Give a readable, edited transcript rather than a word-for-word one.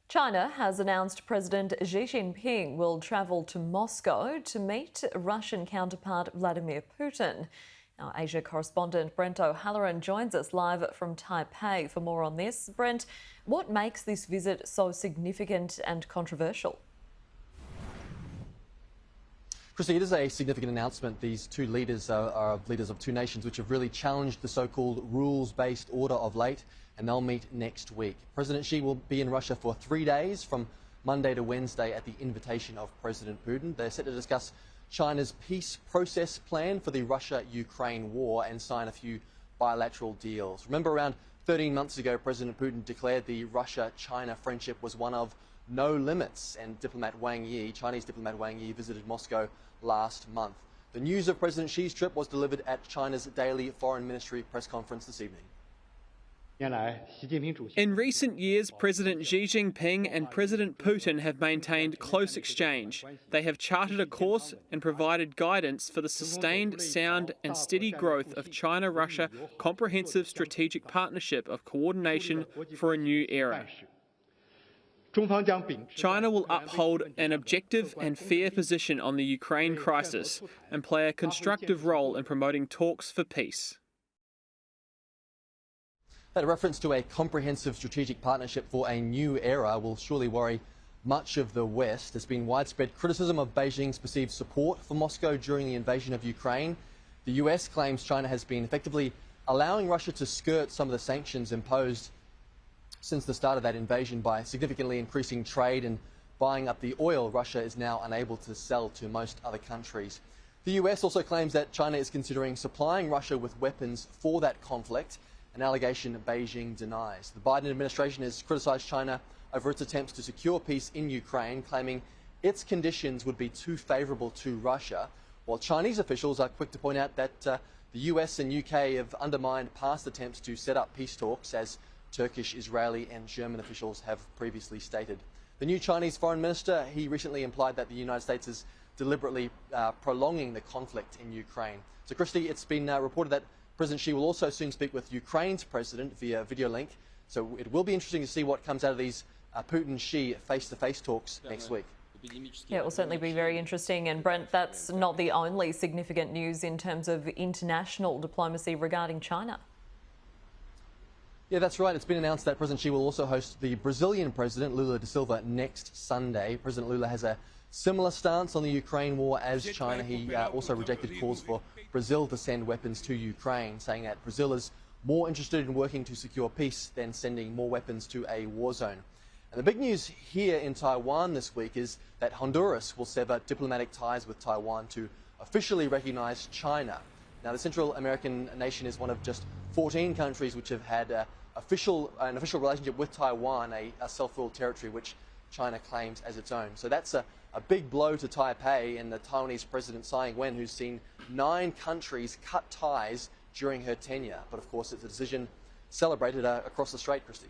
China has announced President Xi Jinping will travel to Moscow to meet Russian counterpart Vladimir Putin. Our Asia correspondent Brent O'Halloran joins us live from Taipei for more on this. Brent, what makes this visit so significant and controversial? Christy, it is a significant announcement. These two leaders are leaders of two nations which have really challenged the so-called rules-based order of late, and they'll meet next week. President Xi will be in Russia for 3 days, from Monday to Wednesday, at the invitation of President Putin. They're set to discuss China's peace process plan for the Russia-Ukraine war and sign a few bilateral deals. Remember, around 13 months ago, President Putin declared the Russia-China friendship was one of no limits, and Chinese diplomat Wang Yi visited Moscow last month. The news of President Xi's trip was delivered at China's daily foreign ministry press conference this evening. In recent years, President Xi Jinping and President Putin have maintained close exchange. They have charted a course and provided guidance for the sustained, sound and steady growth of China-Russia Comprehensive Strategic Partnership of Coordination for a new era. China will uphold an objective and fair position on the Ukraine crisis and play a constructive role in promoting talks for peace. That reference to a comprehensive strategic partnership for a new era will surely worry much of the West. There's been widespread criticism of Beijing's perceived support for Moscow during the invasion of Ukraine. The US claims China has been effectively allowing Russia to skirt some of the sanctions imposed since the start of that invasion by significantly increasing trade and buying up the oil Russia is now unable to sell to most other countries. The US also claims that China is considering supplying Russia with weapons for that conflict, an allegation Beijing denies. The Biden administration has criticised China over its attempts to secure peace in Ukraine, claiming its conditions would be too favourable to Russia, while Chinese officials are quick to point out that the US and UK have undermined past attempts to set up peace talks, as Turkish, Israeli and German officials have previously stated. The new Chinese foreign minister, he recently implied that the United States is deliberately prolonging the conflict in Ukraine. So, Christy, it's been reported that President Xi will also soon speak with Ukraine's president via video link. So it will be interesting to see what comes out of these Putin-Xi face-to-face talks next week. Yeah, it will certainly be very interesting. And Brent, that's not the only significant news in terms of international diplomacy regarding China. Yeah, that's right. It's been announced that President Xi will also host the Brazilian president, Lula da Silva, next Sunday. President Lula has a similar stance on the Ukraine war as China. He also rejected calls for Brazil to send weapons to Ukraine, saying that Brazil is more interested in working to secure peace than sending more weapons to a war zone. And the big news here in Taiwan this week is that Honduras will sever diplomatic ties with Taiwan to officially recognise China. Now, the Central American nation is one of just 14 countries which have had an official relationship with Taiwan, a self-ruled territory which China claims as its own. So that's a big blow to Taipei and the Taiwanese President Tsai Ing-wen, who's seen 9 countries cut ties during her tenure. But of course, it's a decision celebrated across the strait, Christy.